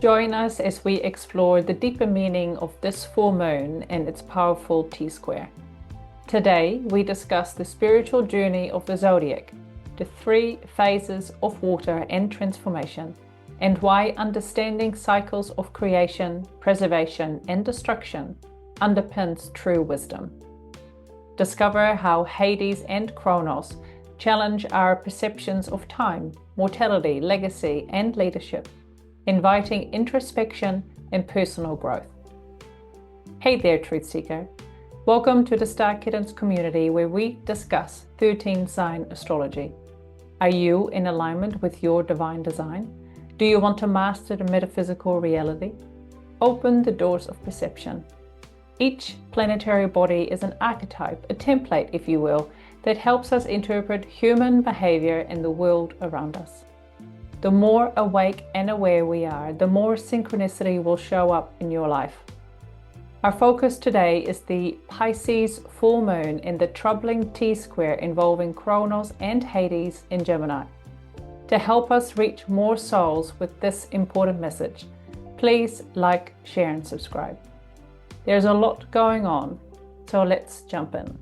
Join us as we explore the deeper meaning of this full moon and its powerful T-square. Today, we discuss the spiritual journey of the zodiac, the three phases of water and transformation, and why understanding cycles of creation, preservation, and destruction underpins true wisdom. Discover how Hades and Kronos challenge our perceptions of time, mortality, legacy, and leadership, inviting introspection and personal growth. Hey there, Truth Seeker. Welcome to the Star Kittens community where we discuss 13-sign astrology. Are you in alignment with your divine design? Do you want to master the metaphysical reality? Open the doors of perception. Each planetary body is an archetype, a template, if you will, that helps us interpret human behavior in the world around us. The more awake and aware we are, the more synchronicity will show up in your life. Our focus today is the Pisces Full Moon and the troubling T-square involving Kronos and Hades in Gemini. To help us reach more souls with this important message, please like, share, and subscribe. There's a lot going on, so let's jump in.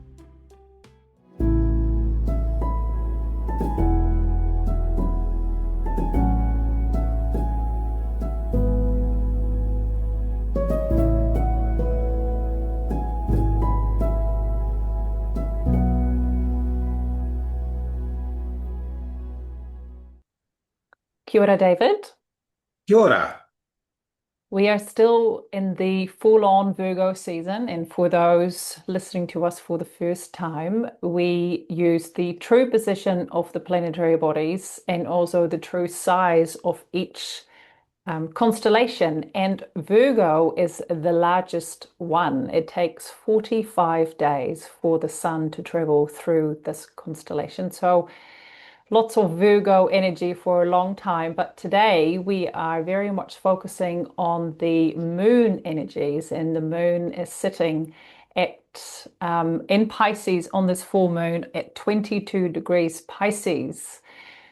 Kia ora, David. Kia ora. We are still in the full-on Virgo season, and for those listening to us for the first time, we use the true position of the planetary bodies and also the true size of each constellation. And Virgo is the largest one. It takes 45 days for the sun to travel through this constellation. So lots of Virgo energy for a long time, but today we are very much focusing on the moon energies, and the moon is sitting at in Pisces on this full moon at 22 degrees Pisces.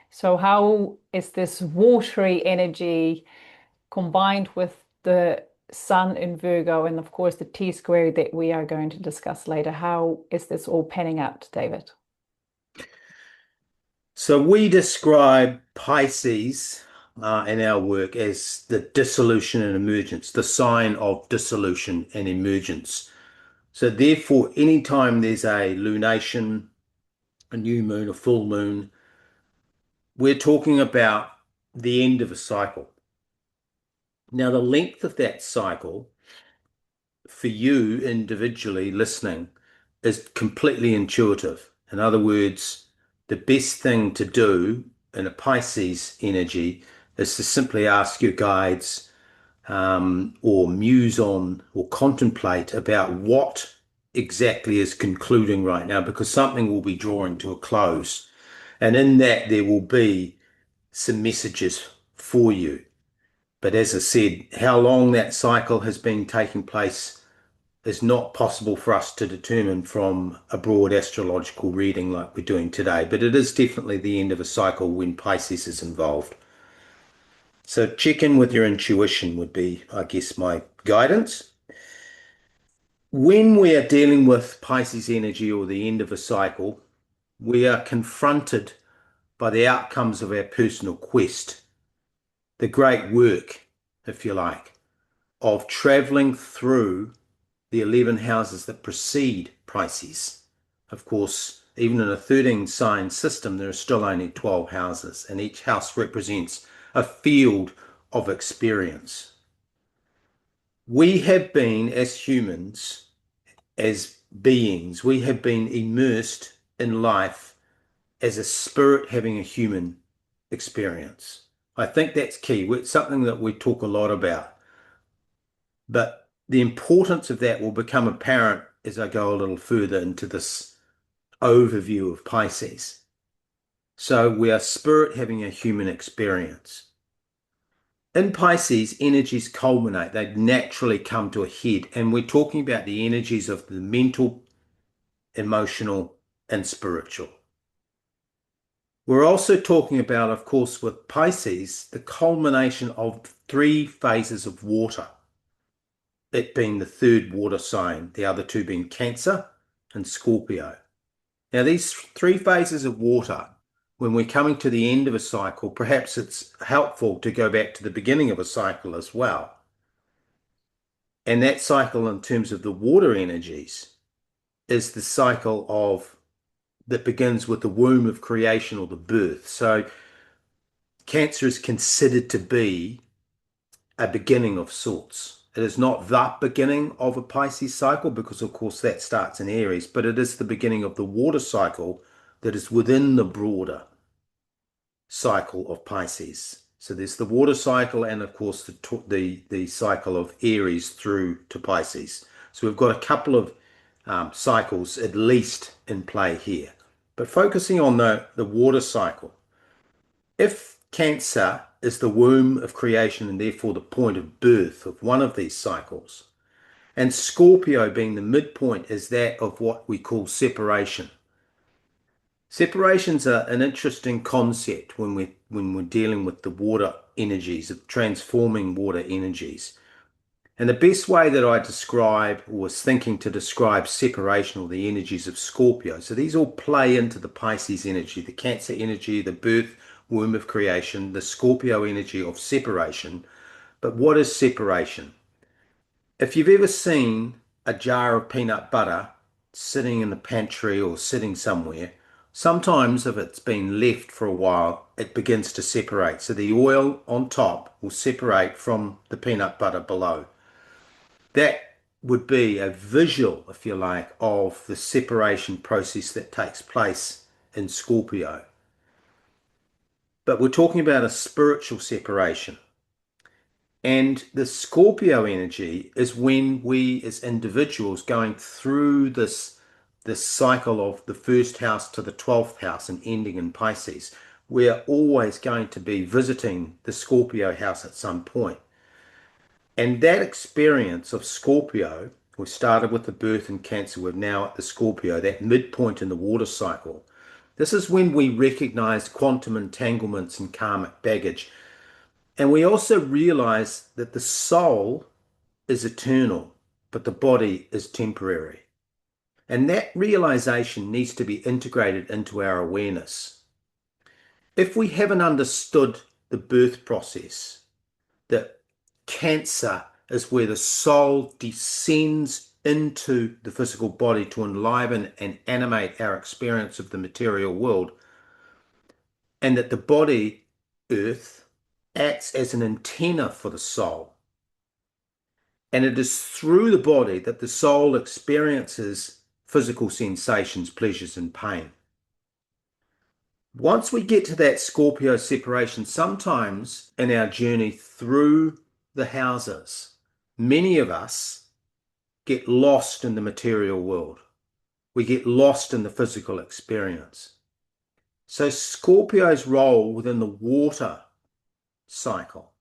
So how is this watery energy combined with the sun in Virgo and of course the T-square that we are going to discuss later? How is this all panning out, David? So we describe Pisces in our work as the dissolution and emergence, the sign of dissolution and emergence. So therefore, anytime there's a lunation, a new moon, a full moon, we're talking about the end of a cycle. Now, the length of that cycle for you individually listening is completely intuitive. In other words, the best thing to do in a Pisces energy is to simply ask your guides or muse on or contemplate about what exactly is concluding right now, because something will be drawing to a close. And in that, there will be some messages for you. But as I said, how long that cycle has been taking place is not possible for us to determine from a broad astrological reading like we're doing today, but it is definitely the end of a cycle when Pisces is involved. So check in with your intuition would be, I guess, my guidance. When we are dealing with Pisces energy or the end of a cycle, we are confronted by the outcomes of our personal quest, the great work, if you like, of traveling through the 11 houses that precede Pisces. Of course, even in a 13-sign system, there are still only 12 houses, and each house represents a field of experience. We have been, as humans, as beings, we have been immersed in life as a spirit having a human experience. I think that's key. It's something that we talk a lot about. But the importance of that will become apparent as I go a little further into this overview of Pisces. So we are spirit having a human experience. In Pisces, energies culminate. They naturally come to a head. And we're talking about the energies of the mental, emotional, and spiritual. We're also talking about, of course, with Pisces, the culmination of three phases of water, it being the third water sign, the other two being Cancer and Scorpio. Now, these three phases of water, when we're coming to the end of a cycle, perhaps it's helpful to go back to the beginning of a cycle as well. And that cycle, in terms of the water energies, is the cycle of that begins with the womb of creation or the birth. So Cancer is considered to be a beginning of sorts. It is not the beginning of a Pisces cycle because, of course, that starts in Aries, but it is the beginning of the water cycle that is within the broader cycle of Pisces. So there's the water cycle and, of course, the cycle of Aries through to Pisces. So we've got a couple of cycles at least in play here. But focusing on the water cycle, if Cancer is the womb of creation and therefore the point of birth of one of these cycles, and Scorpio being the midpoint is that of what we call separation. Separations are an interesting concept when we're dealing with the water energies, of transforming water energies. And the best way that I describe, or was thinking to describe separation or the energies of Scorpio, so these all play into the Pisces energy, the Cancer energy, the birth, womb of creation, the Scorpio energy of separation. But what is separation? If you've ever seen a jar of peanut butter sitting in the pantry or sitting somewhere, sometimes if it's been left for a while, it begins to separate. So the oil on top will separate from the peanut butter below. That would be a visual, if you like, of the separation process that takes place in Scorpio. But we're talking about a spiritual separation. And the Scorpio energy is when we as individuals going through this cycle of the first house to the 12th house and ending in Pisces, we're always going to be visiting the Scorpio house at some point. And that experience of Scorpio, we started with the birth in Cancer, we're now at the Scorpio, that midpoint in the water cycle. This is when we recognize quantum entanglements and karmic baggage. And we also realize that the soul is eternal, but the body is temporary. And that realization needs to be integrated into our awareness. If we haven't understood the birth process, that Cancer is where the soul descends into the physical body to enliven and animate our experience of the material world, and that the body, Earth, acts as an antenna for the soul. And it is through the body that the soul experiences physical sensations, pleasures, and pain. Once we get to that Scorpio separation, sometimes in our journey through the houses, many of us get lost in the material world. We get lost in the physical experience. So Scorpio's role within the water cycle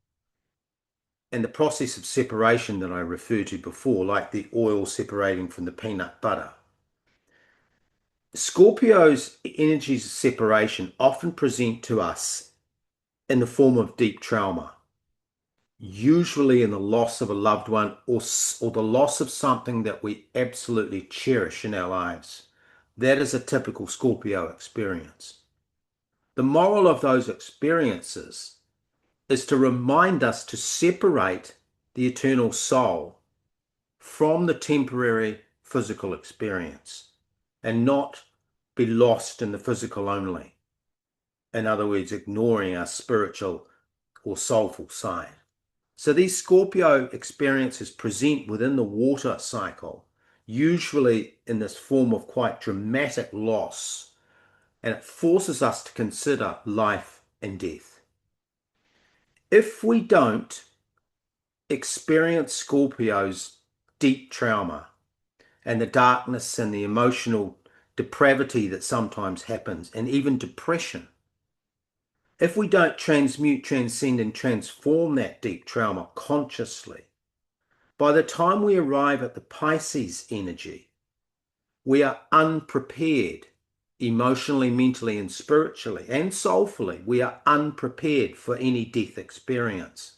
and the process of separation that I referred to before, like the oil separating from the peanut butter. Scorpio's energies of separation often present to us in the form of deep trauma, usually in the loss of a loved one or the loss of something that we absolutely cherish in our lives. That is a typical Scorpio experience. The moral of those experiences is to remind us to separate the eternal soul from the temporary physical experience and not be lost in the physical only. In other words, ignoring our spiritual or soulful side. So these Scorpio experiences present within the water cycle, usually in this form of quite dramatic loss, and it forces us to consider life and death. If we don't experience Scorpio's deep trauma and the darkness and the emotional depravity that sometimes happens, and even depression, if we don't transmute, transcend, and transform that deep trauma consciously, by the time we arrive at the Pisces energy, we are unprepared emotionally, mentally, and spiritually, and soulfully, we are unprepared for any death experience.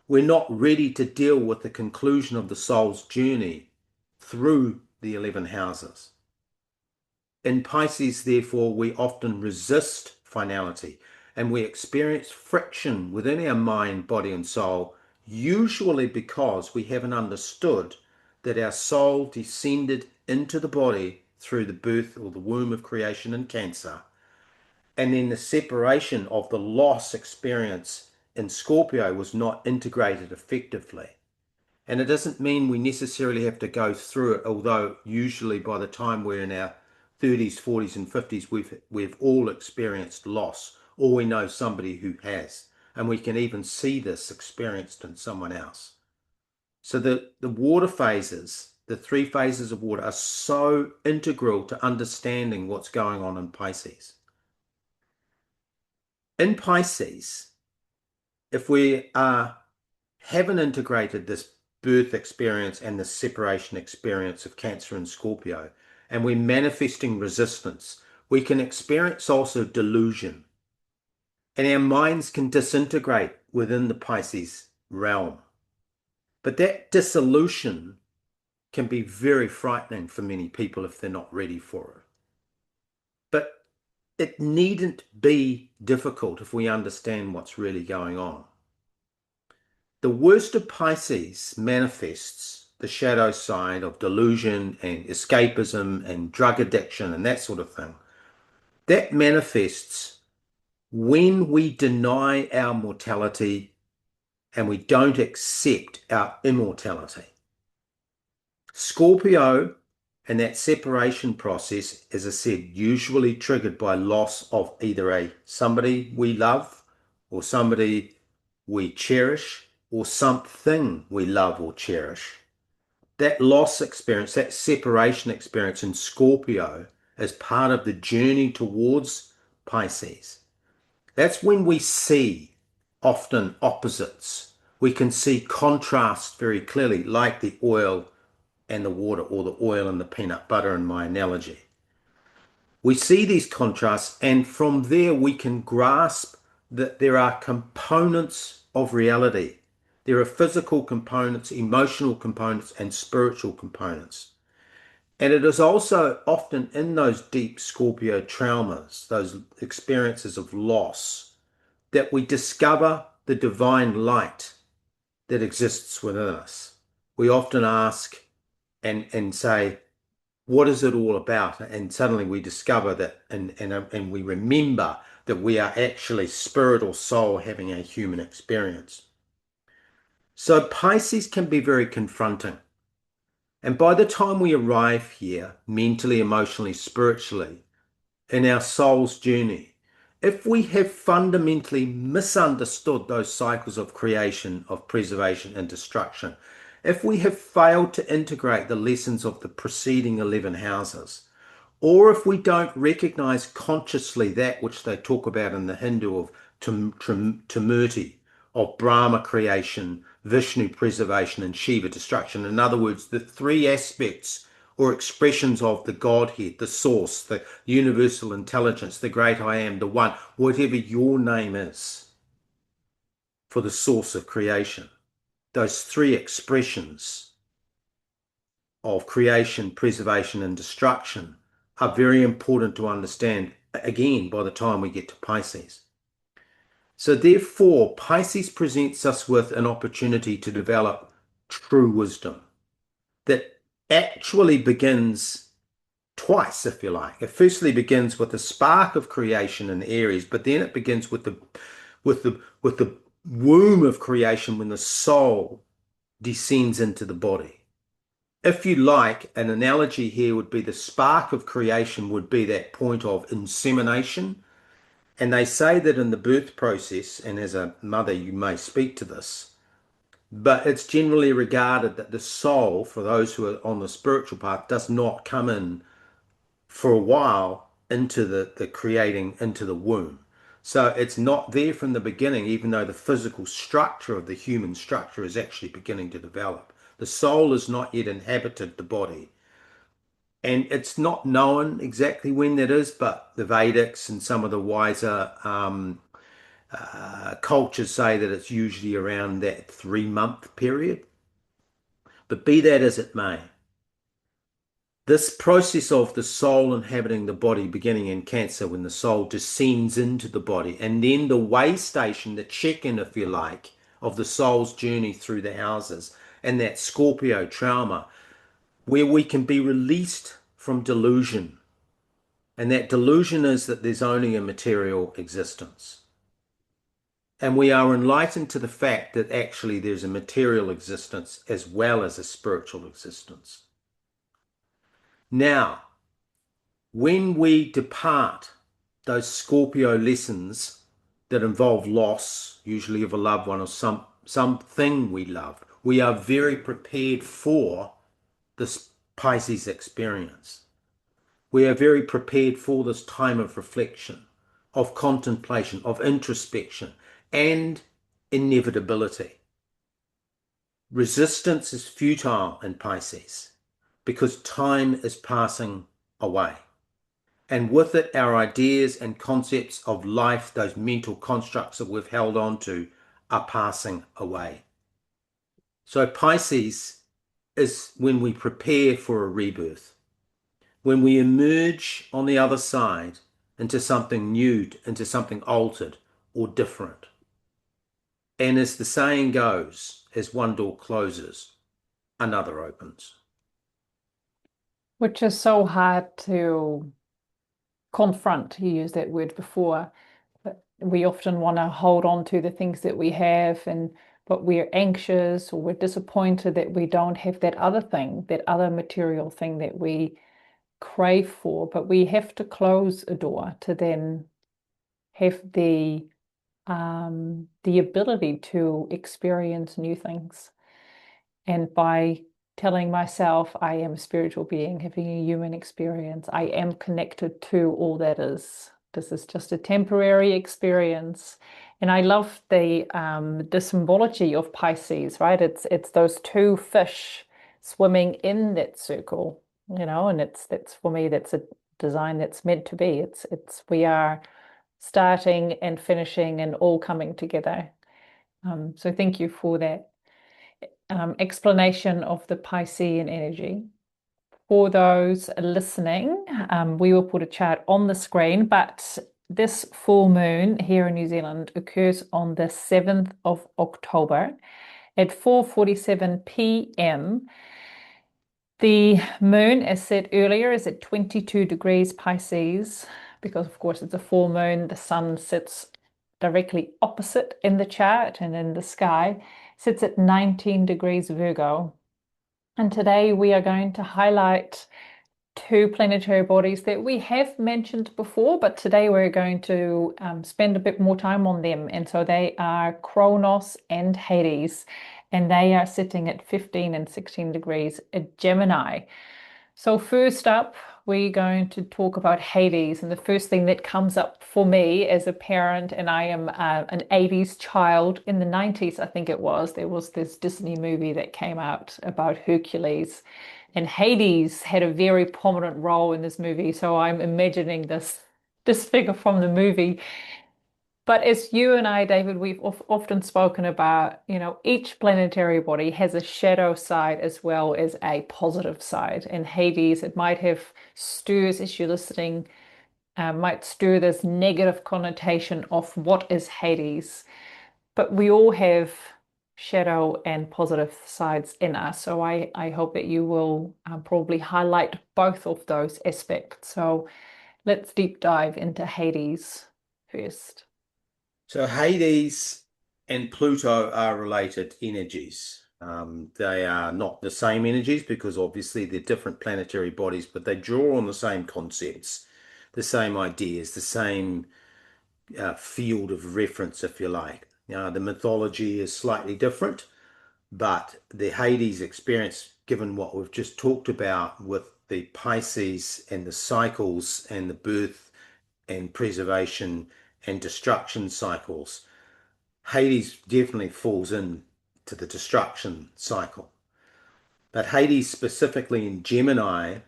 We're not ready to deal with the conclusion of the soul's journey through the 11 houses. In Pisces, therefore, we often resist finality and we experience friction within our mind, body, and soul, usually because we haven't understood that our soul descended into the body through the birth or the womb of creation in Cancer, and then the separation of the loss experience in Scorpio was not integrated effectively. And it doesn't mean we necessarily have to go through it, although usually by the time we're in our 30s, 40s, and 50s, we've all experienced loss, or we know somebody who has, and we can even see this experienced in someone else. So the water phases, the 3 phases of water, are so integral to understanding what's going on in Pisces. In Pisces, if we haven't integrated this birth experience and the separation experience of Cancer and Scorpio, and we're manifesting resistance, we can experience also delusion. And our minds can disintegrate within the Pisces realm. But that dissolution can be very frightening for many people if they're not ready for it. But it needn't be difficult if we understand what's really going on. The worst of Pisces manifests the shadow side of delusion and escapism and drug addiction and that sort of thing. That manifests when we deny our mortality and we don't accept our immortality. Scorpio and that separation process, as I said, usually triggered by loss of either somebody we love or somebody we cherish or something we love or cherish. That loss experience, that separation experience in Scorpio as part of the journey towards Pisces. That's when we see often opposites. We can see contrast very clearly, like the oil and the water, or the oil and the peanut butter in my analogy. We see these contrasts, and from there we can grasp that there are components of reality. There are physical components, emotional components, and spiritual components. And it is also often in those deep Scorpio traumas, those experiences of loss, that we discover the divine light that exists within us. We often ask and say, what is it all about? And suddenly we discover that and we remember that we are actually spirit or soul having a human experience. So Pisces can be very confronting. And by the time we arrive here, mentally, emotionally, spiritually, in our soul's journey, if we have fundamentally misunderstood those cycles of creation, of preservation and destruction, if we have failed to integrate the lessons of the preceding 11 houses, or if we don't recognize consciously that which they talk about in the Hindu of Tumurti, of Brahma creation, Vishnu preservation, and Shiva destruction. In other words, the 3 aspects or expressions of the Godhead, the source, the universal intelligence, the great I am, the one, whatever your name is for the source of creation. Those 3 expressions of creation, preservation, and destruction are very important to understand, again, by the time we get to Pisces. So therefore, Pisces presents us with an opportunity to develop true wisdom that actually begins twice, if you like. It firstly begins with a spark of creation in Aries, but then it begins with the womb of creation when the soul descends into the body. If you like, an analogy here would be the spark of creation would be that point of insemination. And they say that in the birth process, and as a mother you may speak to this, but it's generally regarded that the soul, for those who are on the spiritual path, does not come in for a while into the creating, into the womb. So it's not there from the beginning, even though the physical structure of the human structure is actually beginning to develop. The soul has not yet inhabited the body. And it's not known exactly when that is, but the Vedics and some of the wiser cultures say that it's usually around that 3 month period. But be that as it may, this process of the soul inhabiting the body beginning in Cancer when the soul descends into the body, and then the way station, the check-in, if you like, of the soul's journey through the houses, and that Scorpio trauma, where we can be released from delusion. And that delusion is that there's only a material existence. And we are enlightened to the fact that actually there's a material existence as well as a spiritual existence. Now, when we depart those Scorpio lessons that involve loss, usually of a loved one or something we love, we are very prepared for this Pisces experience. We are very prepared for this time of reflection, of contemplation, of introspection, and inevitability. Resistance is futile in Pisces because time is passing away. And with it, our ideas and concepts of life, those mental constructs that we've held on to, are passing away. So Pisces is when we prepare for a rebirth, when we emerge on the other side into something new, into something altered or different. And as the saying goes, as one door closes, another opens. Which is so hard to confront. You used that word before. But we often want to hold on to the things that we have, but we're anxious or we're disappointed that we don't have that other thing, that other material thing that we crave for. But we have to close a door to then have the ability to experience new things. And by telling myself I am a spiritual being having a human experience, I am connected to all that is. This is just a temporary experience. And I love the symbology of Pisces, right? It's those two fish swimming in that circle, and that's for me, that's a design that's meant to be. It's we are starting and finishing and all coming together. So thank you for that explanation of the Piscean energy. For those listening, we will put a chart on the screen, but this full moon here in New Zealand occurs on the 7th of October at 4:47 p.m. The moon, as said earlier, is at 22 degrees Pisces because, of course, it's a full moon. The sun sits directly opposite in the chart and in the sky, sits at 19 degrees Virgo. And today we are going to highlight two planetary bodies that we have mentioned before, but today we're going to spend a bit more time on them. And so they are Kronos and Hades, and they are sitting at 15 and 16 degrees at Gemini. So first up, we're going to talk about Hades, and the first thing that comes up for me as a parent, and I am an 80s child, in the 90s, I think it was, there was this Disney movie that came out about Hercules, and Hades had a very prominent role in this movie. So I'm imagining this figure from the movie. But as you and I, David, we've often spoken about, each planetary body has a shadow side as well as a positive side. And Hades, it might have stirs, as you're listening, might stir this negative connotation of what is Hades. But we all have shadow and positive sides in us. So I hope that you will probably highlight both of those aspects. So let's deep dive into Hades first. So Hades and Pluto are related energies. They are not the same energies because obviously they're different planetary bodies, but they draw on the same concepts, the same ideas, the same field of reference, if you like. The mythology is slightly different, but the Hades experience, given what we've just talked about with the Pisces and the cycles and the birth and preservation and destruction cycles, Hades definitely falls into the destruction cycle. But Hades specifically in Gemini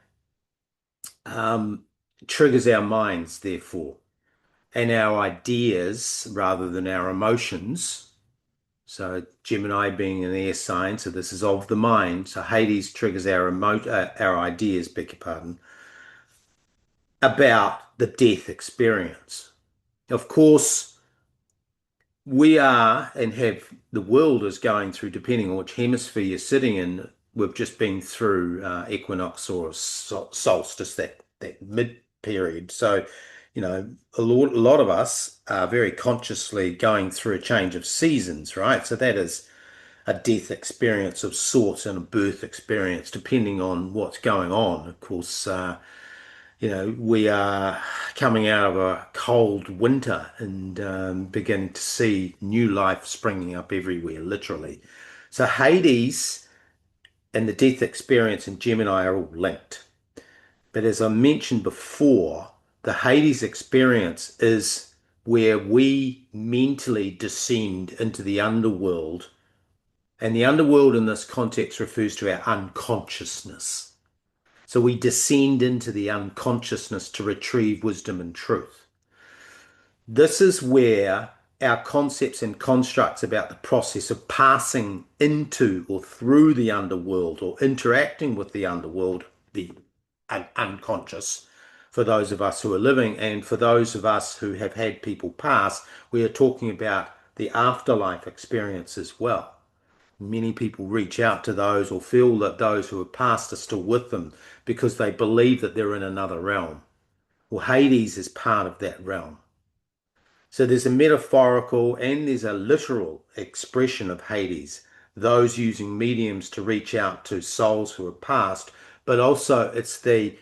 um, triggers our minds, therefore, and our ideas rather than our emotions. So Gemini being an air sign, so this is of the mind. So Hades triggers our ideas, beg your pardon, about the death experience. Of course, we are and have the world is going through, depending on which hemisphere you're sitting in. We've just been through equinox or solstice, that mid period. So, a lot of us are very consciously going through a change of seasons, right? So that is a death experience of sorts and a birth experience, depending on what's going on. Of course, we are coming out of a cold winter and beginning to see new life springing up everywhere, literally. So Hades and the death experience in Gemini are all linked. But as I mentioned before, the Hades experience is where we mentally descend into the underworld. And the underworld in this context refers to our unconsciousness. So we descend into the unconsciousness to retrieve wisdom and truth. This is where our concepts and constructs about the process of passing into or through the underworld or interacting with the underworld, the unconscious, for those of us who are living, and for those of us who have had people pass, we are talking about the afterlife experience as well. Many people reach out to those or feel that those who have passed are still with them because they believe that they're in another realm. Well, Hades is part of that realm. So there's a metaphorical and there's a literal expression of Hades, those using mediums to reach out to souls who have passed, but also it's the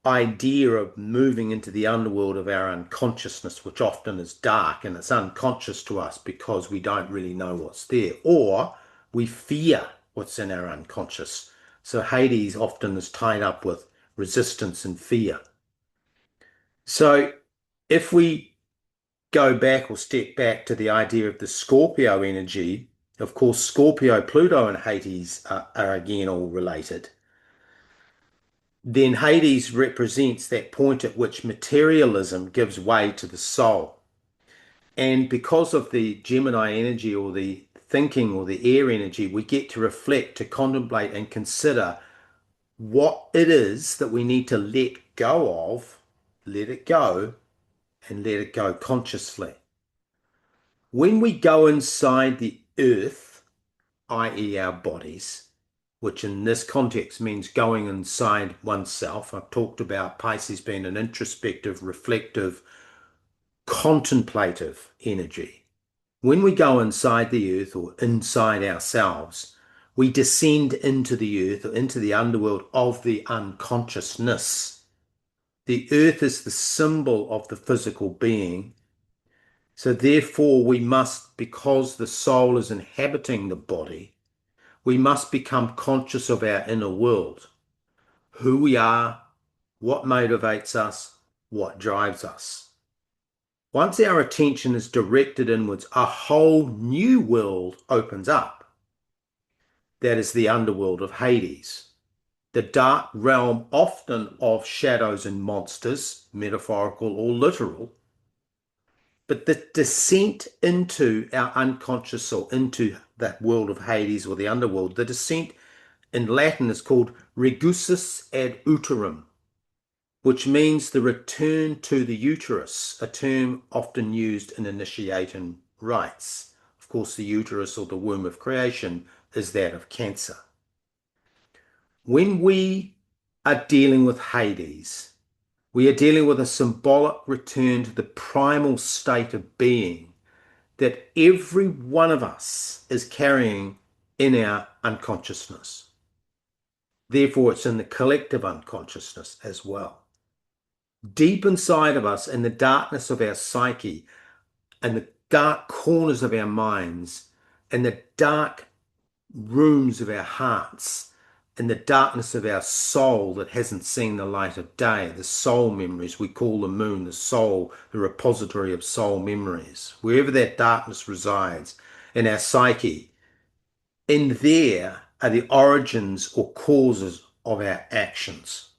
idea of moving into the underworld of our unconsciousness, which often is dark and it's unconscious to us because we don't really know what's there, or we fear what's in our unconscious. So Hades often is tied up with resistance and fear. So if we go back or step back to the idea of the Scorpio energy, of course, Scorpio, Pluto, and Hades are again all related. Then Hades represents that point at which materialism gives way to the soul. And because of the Gemini energy or the thinking or the air energy, we get to reflect, to contemplate, and consider what it is that we need to let go of, let it go, and let it go consciously. When we go inside the earth, i.e., our bodies, which in this context means going inside oneself. I've talked about Pisces being an introspective, reflective, contemplative energy. When we go inside the earth or inside ourselves, we descend into the earth or into the underworld of the unconsciousness. The earth is the symbol of the physical being. So therefore we must, because the soul is inhabiting the body, we must become conscious of our inner world, who we are, what motivates us, what drives us. Once our attention is directed inwards, a whole new world opens up. That is the underworld of Hades, the dark realm often of shadows and monsters, metaphorical or literal. But the descent into our unconscious or into that world of Hades or the underworld, the descent in Latin is called regussus ad uterum, which means the return to the uterus, a term often used in initiation rites. Of course, the uterus or the womb of creation is that of Cancer. When we are dealing with Hades, we are dealing with a symbolic return to the primal state of being that every one of us is carrying in our unconsciousness. Therefore, it's in the collective unconsciousness as well. Deep inside of us, in the darkness of our psyche, and the dark corners of our minds, and the dark rooms of our hearts, and the darkness of our soul that hasn't seen the light of day, the soul memories, we call the moon, the soul, the repository of soul memories, wherever that darkness resides in our psyche, in there are the origins or causes of our actions.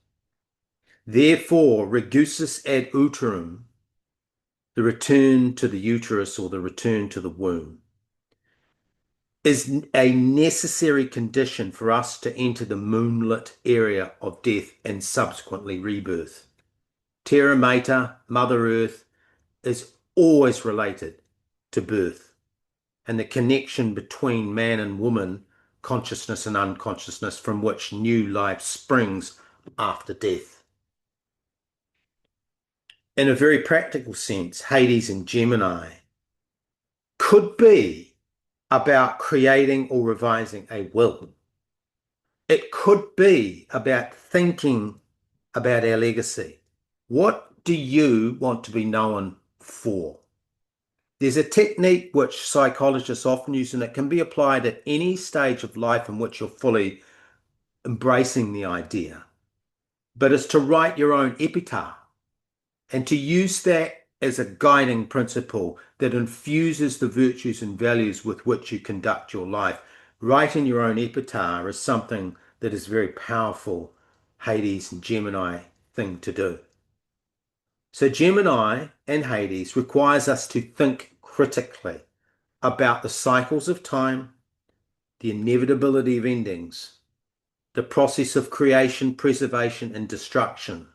Therefore, regusis ad uterum, the return to the uterus or the return to the womb, is a necessary condition for us to enter the moonlit area of death and subsequently rebirth. Terra Mater, Mother Earth, is always related to birth and the connection between man and woman, consciousness and unconsciousness, from which new life springs after death. In a very practical sense, Hades and Gemini could be about creating or revising a will. It could be about thinking about our legacy. What do you want to be known for? There's a technique which psychologists often use, and it can be applied at any stage of life in which you're fully embracing the idea, but it's to write your own epitaph and to use that as a guiding principle that infuses the virtues and values with which you conduct your life. Writing your own epitaph is something that is a very powerful Hades and Gemini thing to do. So Gemini and Hades requires us to think critically about the cycles of time, the inevitability of endings, the process of creation, preservation, and destruction,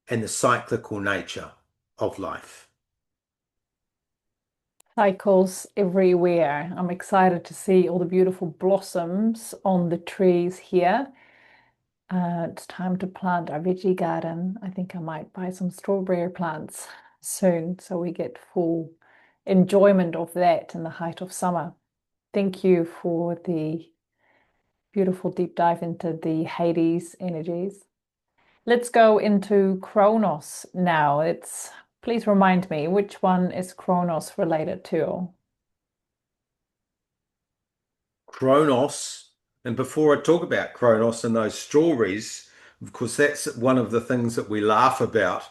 and the cyclical nature of life. Cycles everywhere. I'm excited to see all the beautiful blossoms on the trees here. It's time to plant our veggie garden. I think I might buy some strawberry plants soon so we get full enjoyment of that in the height of summer. Thank you for the beautiful deep dive into the Hades energies. Let's go into Kronos now. Please remind me, which one is Kronos related to? Kronos, and before I talk about Kronos and those strawberries, of course, that's one of the things that we laugh about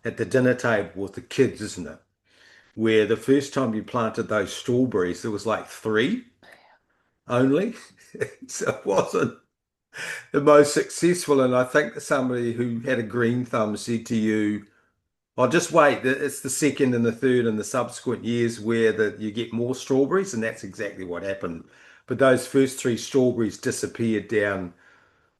at the dinner table with the kids, isn't it? Where the first time you planted those strawberries, there was like three only. So it wasn't the most successful. And I think somebody who had a green thumb said to you, "I'll just wait. It's the second and the third and the subsequent years where you get more strawberries," and that's exactly what happened. But those first three strawberries disappeared down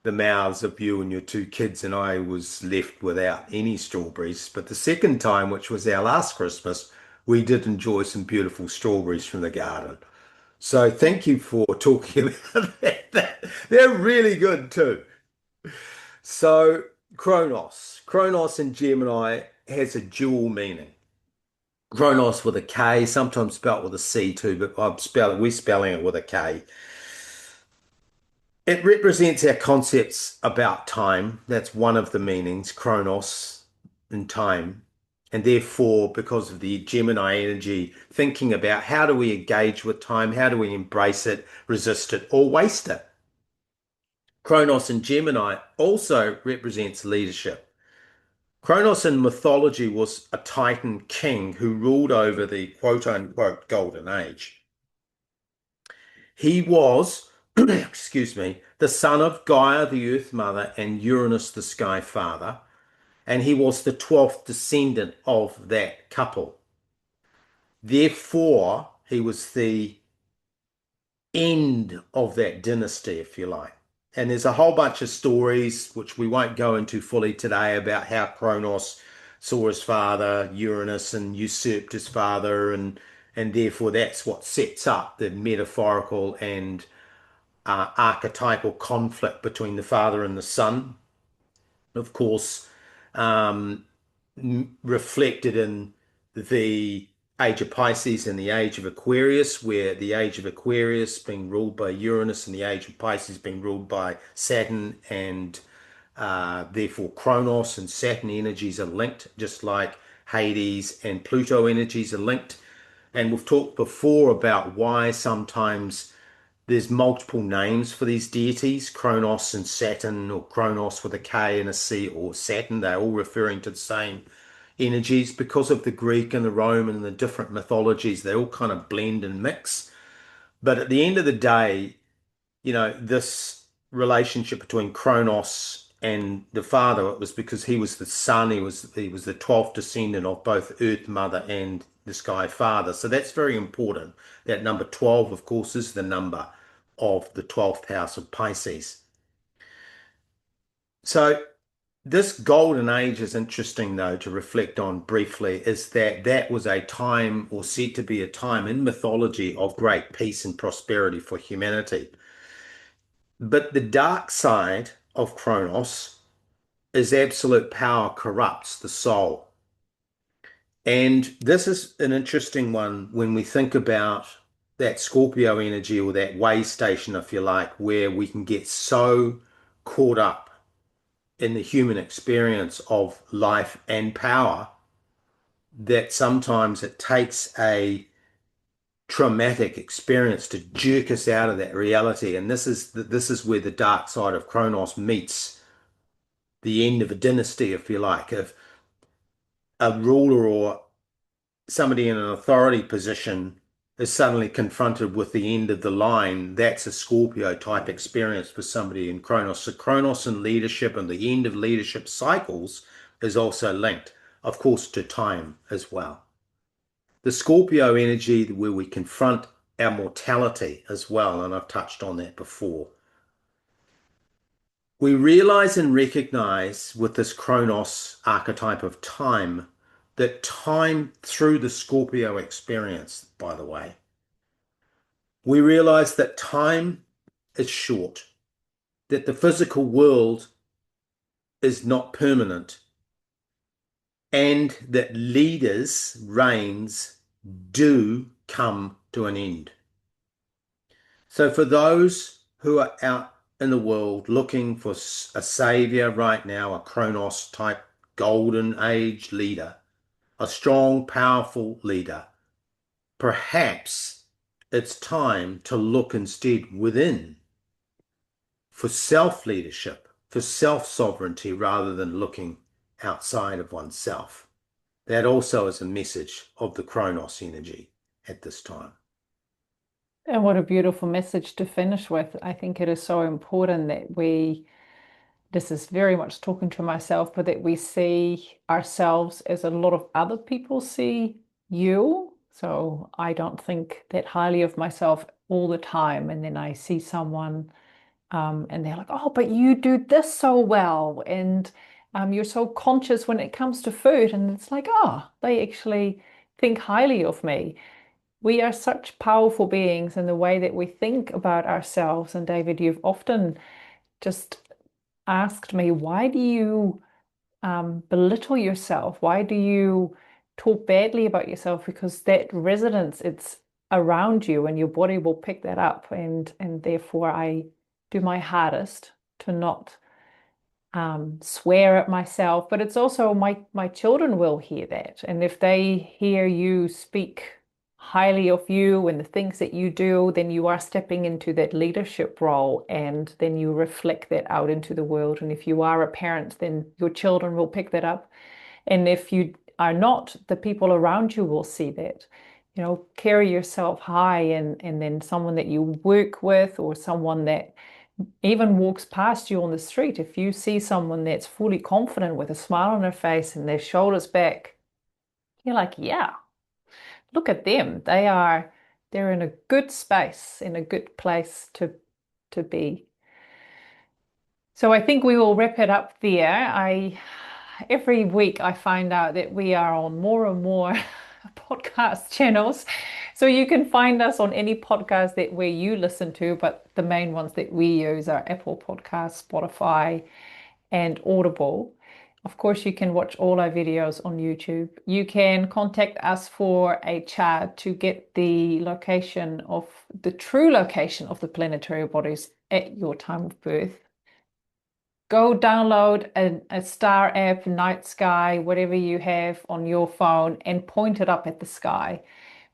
the mouths of you and your two kids, and I was left without any strawberries. But the second time, which was our last Christmas, we did enjoy some beautiful strawberries from the garden. So thank you for talking about that. They're really good too. So Kronos in Gemini has a dual meaning. Kronos with a K, sometimes spelt with a C too, but we're spelling it with a K. It represents our concepts about time. That's one of the meanings, Kronos in time. And therefore, because of the Gemini energy, thinking about how do we engage with time? How do we embrace it, resist it, or waste it? Kronos in Gemini also represents leadership. Kronos in mythology was a Titan king who ruled over the quote unquote golden age. He was, excuse me, the son of Gaia, the earth mother, and Uranus, the sky father, and he was the 12th descendant of that couple. Therefore, he was the end of that dynasty, if you like. And there's a whole bunch of stories, which we won't go into fully today, about how Kronos saw his father, Uranus, and usurped his father, and therefore that's what sets up the metaphorical and archetypal conflict between the father and the son. Of course, um, reflected in the Age of Pisces and the Age of Aquarius, where the Age of Aquarius being ruled by Uranus and the Age of Pisces being ruled by Saturn, and therefore Kronos and Saturn energies are linked, just like Hades and Pluto energies are linked. And we've talked before about why sometimes there's multiple names for these deities, Kronos and Saturn, or Kronos with a K and a C, or Saturn. They're all referring to the same energies because of the Greek and the Roman and the different mythologies. They all kind of blend and mix. But at the end of the day, this relationship between Kronos and the father, it was because he was the son, he was the 12th descendant of both Earth Mother and the Sky Father. So that's very important. That number 12, of course, is the number of the 12th house of Pisces. So this golden age is interesting, though, to reflect on briefly, is that that was a time, or said to be a time in mythology, of great peace and prosperity for humanity. But the dark side of Kronos is absolute power corrupts the soul. And this is an interesting one when we think about that Scorpio energy, or that way station, if you like, where we can get so caught up in the human experience of life and power that sometimes it takes a traumatic experience to jerk us out of that reality. And this is where the dark side of Kronos meets the end of a dynasty, if you like. If a ruler or somebody in an authority position is suddenly confronted with the end of the line, that's a Scorpio type experience for somebody in Kronos. So Kronos and leadership and the end of leadership cycles is also linked, of course, to time as well. The Scorpio energy, where we confront our mortality as well, and I've touched on that before. We realize and recognize with this Kronos archetype of time that time, through the Scorpio experience, by the way, we realize that time is short, that the physical world is not permanent, and that leaders' reigns do come to an end. So for those who are out in the world looking for a savior right now, a Kronos type golden age leader, a strong, powerful leader, perhaps it's time to look instead within for self-leadership, for self-sovereignty, rather than looking outside of oneself. That also is a message of the Kronos energy at this time. And what a beautiful message to finish with. I think it is so important that this is very much talking to myself, but that we see ourselves as a lot of other people see you. So I don't think that highly of myself all the time. And then I see someone and they're like, oh, but you do this so well. And you're so conscious when it comes to food. And it's like, oh, they actually think highly of me. We are such powerful beings in the way that we think about ourselves. And David, you've often just asked me, why do you belittle yourself? Why do you talk badly about yourself? Because that resonance, it's around you and your body will pick that up. And therefore I do my hardest to not swear at myself, but it's also my children will hear that. And if they hear you speak highly of you and the things that you do, then you are stepping into that leadership role and then you reflect that out into the world. And if you are a parent, then your children will pick that up. And if you are not, the people around you will see that. You know, carry yourself high, and then someone that you work with or someone that even walks past you on the street, if you see someone that's fully confident with a smile on their face and their shoulders back, you're like, yeah, look at them. They're in a good space, in a good place to be. So I think we will wrap it up there. Every week I find out that we are on more and more podcast channels. So you can find us on any podcast that where you listen to, but the main ones that we use are Apple Podcasts, Spotify, and Audible. Of course, you can watch all our videos on YouTube. You can contact us for a chart to get the location of the true location of the planetary bodies at your time of birth. Go download a star app, night sky, whatever you have on your phone, and point it up at the sky.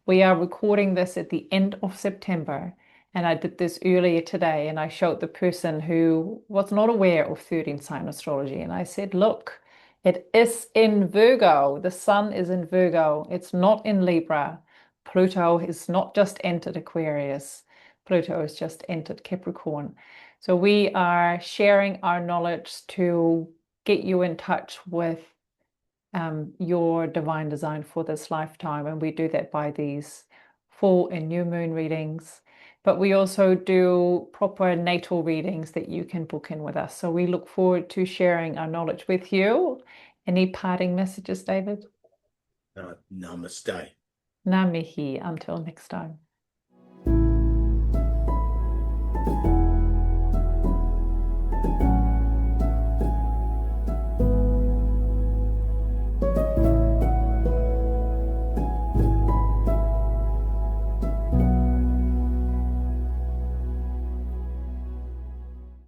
We are recording this at the end of September, and I did this earlier today, and I showed the person who was not aware of 13 sign astrology, and I said, look, it is in Virgo. The sun is in Virgo. It's not in Libra. Pluto has not just entered Aquarius. Pluto has just entered Capricorn. So we are sharing our knowledge to get you in touch with your divine design for this lifetime. And we do that by these full and new moon readings. But we also do proper natal readings that you can book in with us. So we look forward to sharing our knowledge with you. Any parting messages, David? Namaste. Namaste. Until next time.